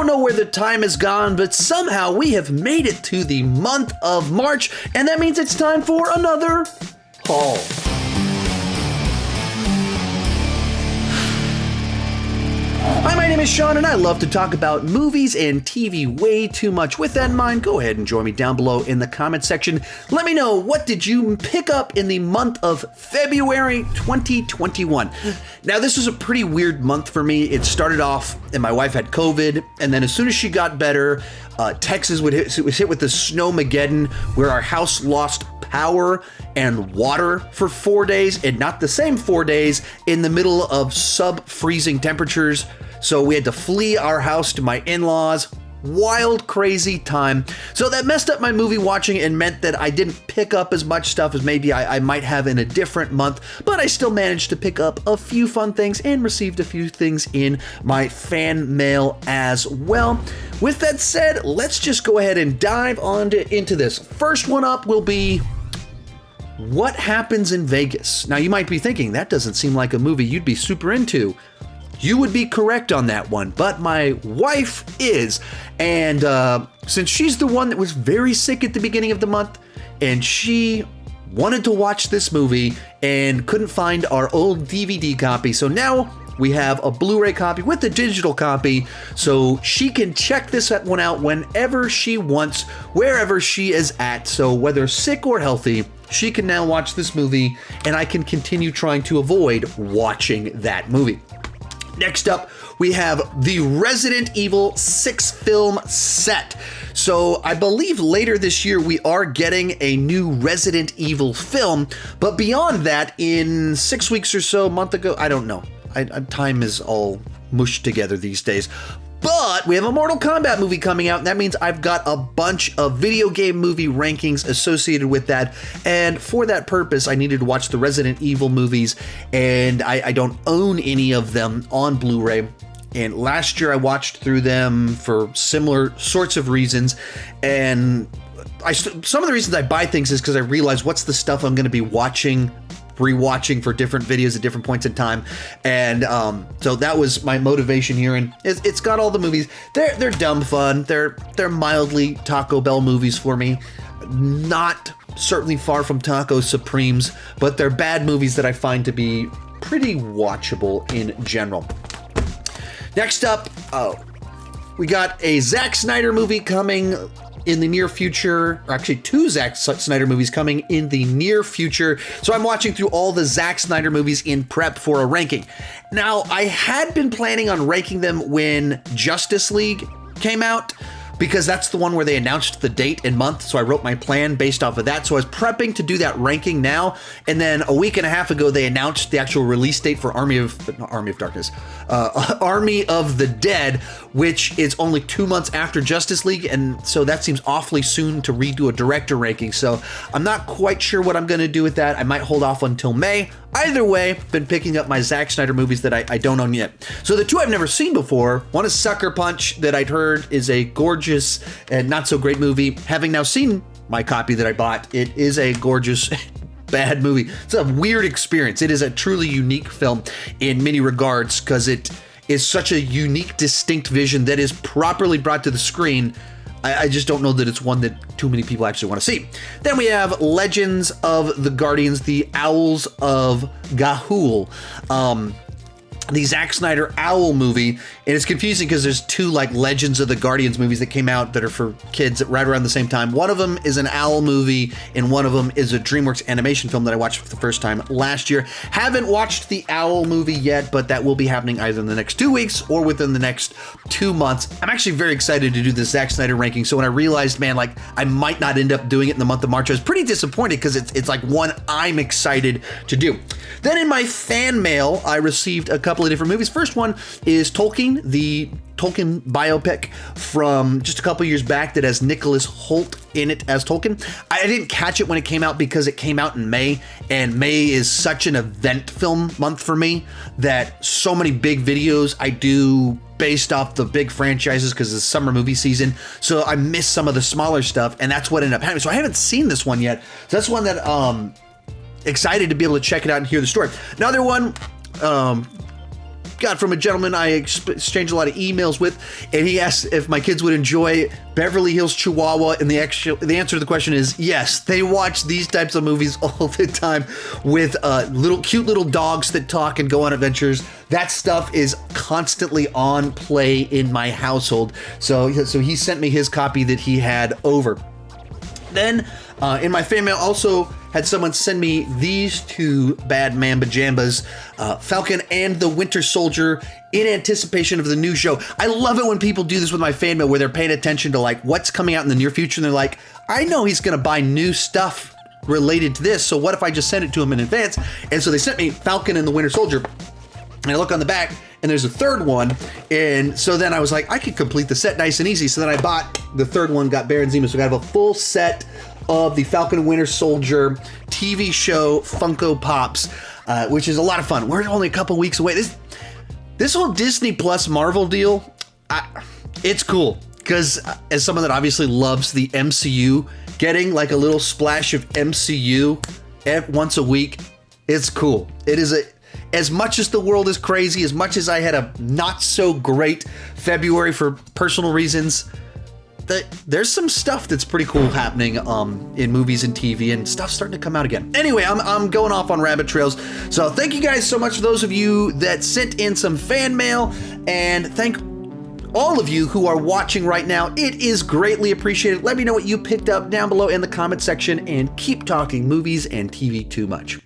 don't know where the time has gone, but somehow we have made it to the month of March, and that means it's time for another haul. Hi, my name is Sean, and I love to talk about movies and TV way too much. With that in mind, go ahead and join me down below in the comment section. Let me know, what did you pick up in the month of February 2021? Now, this was a pretty weird month for me. It started off, and my wife had COVID, and then as soon as she got better, Texas was hit with the snowmageddon, where our house lost power and water for 4 days, and not the same 4 days, in the middle of sub-freezing temperatures. So we had to flee our house to my in-laws. Wild, crazy time. So that messed up my movie watching and meant that I didn't pick up as much stuff as maybe I might have in a different month, but I still managed to pick up a few fun things and received a few things in my fan mail as well. With that said, let's just go ahead and dive into this. First one up will be What Happens in Vegas. Now you might be thinking, that doesn't seem like a movie you'd be super into. You would be correct on that one, but my wife is, and since she's the one that was very sick at the beginning of the month, and she wanted to watch this movie and couldn't find our old DVD copy, so now we have a Blu-ray copy with a digital copy, so she can check this one out whenever she wants, wherever she is at. So whether sick or healthy, she can now watch this movie, and I can continue trying to avoid watching that movie. Next up, we have the Resident Evil 6 film set. So I believe later this year we are getting a new Resident Evil film, but beyond that, in 6 weeks or so, a month ago, I don't know. Time is all mushed together these days. But we have a Mortal Kombat movie coming out, and that means I've got a bunch of video game movie rankings associated with that. And for that purpose, I needed to watch the Resident Evil movies, and I don't own any of them on Blu-ray. And last year I watched through them for similar sorts of reasons. And some of the reasons I buy things is because I realize what's the stuff I'm going to be rewatching for different videos at different points in time, and so that was my motivation here. And it's got all the movies. They're dumb fun. They're mildly Taco Bell movies for me. Not certainly far from Taco Supremes, but they're bad movies that I find to be pretty watchable in general. Next up, we got a Zack Snyder movie coming in the near future, or actually two Zack Snyder movies coming in the near future. So I'm watching through all the Zack Snyder movies in prep for a ranking. Now, I had been planning on ranking them when Justice League came out, because that's the one where they announced the date and month. So I wrote my plan based off of that. So I was prepping to do that ranking now. And then a week and a half ago, they announced the actual release date for Army of the Dead, which is only 2 months after Justice League. And so that seems awfully soon to redo a director ranking. So I'm not quite sure what I'm going to do with that. I might hold off until May. Either way, been picking up my Zack Snyder movies that I don't own yet. So the two I've never seen before, one is Sucker Punch, that I'd heard is a gorgeous and not so great movie. Having now seen my copy that I bought, it is a gorgeous bad movie. It's a weird experience. It is a truly unique film in many regards, because it is such a unique, distinct vision that is properly brought to the screen. I just don't know that it's one that too many people actually want to see. Then we have Legends of the Guardians, the Owls of Ga'Hoole. The Zack Snyder Owl movie, and it's confusing because there's two like Legends of the Guardians movies that came out that are for kids right around the same time. One of them is an owl movie, and one of them is a DreamWorks animation film that I watched for the first time last year. Haven't watched the Owl movie yet, but that will be happening either in the next 2 weeks or within the next 2 months. I'm actually very excited to do the Zack Snyder ranking, so when I realized, man, like I might not end up doing it in the month of March, I was pretty disappointed because it's like one I'm excited to do. Then in my fan mail, I received a couple of different movies. First one is Tolkien, the Tolkien biopic from just a couple years back that has Nicholas Hoult in it as Tolkien. I didn't catch it when it came out because it came out in May, and May is such an event film month for me that so many big videos I do based off the big franchises because it's summer movie season. So I missed some of the smaller stuff, and that's what ended up happening. So I haven't seen this one yet. So that's one that excited to be able to check it out and hear the story. Another one, got from a gentleman I exchanged a lot of emails with, and he asked if my kids would enjoy Beverly Hills Chihuahua, and the answer to the question is yes. They watch these types of movies all the time with cute little dogs that talk and go on adventures. That stuff is constantly on play in my household. So he sent me his copy that he had over. Then in my fan mail also had someone send me these two bad mamba jambas, Falcon and the Winter Soldier, in anticipation of the new show. I love it when people do this with my fan mail, where they're paying attention to like what's coming out in the near future, and they're like, I know he's gonna buy new stuff related to this, so what if I just send it to him in advance? And so they sent me Falcon and the Winter Soldier, and I look on the back, and there's a third one, and so then I was like, I could complete the set nice and easy. So then I bought the third one, got Baron Zemo, so I have a full set of the Falcon and Winter Soldier TV show Funko Pops, which is a lot of fun. We're only a couple weeks away. This whole Disney Plus Marvel deal, it's cool, because as someone that obviously loves the MCU, getting like a little splash of MCU once a week, it's cool. It is as much as the world is crazy, as much as I had a not so great February for personal reasons, there's some stuff that's pretty cool happening in movies and TV, and stuff starting to come out again. Anyway, I'm going off on rabbit trails. So thank you guys so much for those of you that sent in some fan mail, and thank all of you who are watching right now. It is greatly appreciated. Let me know what you picked up down below in the comment section, and keep talking movies and TV too much.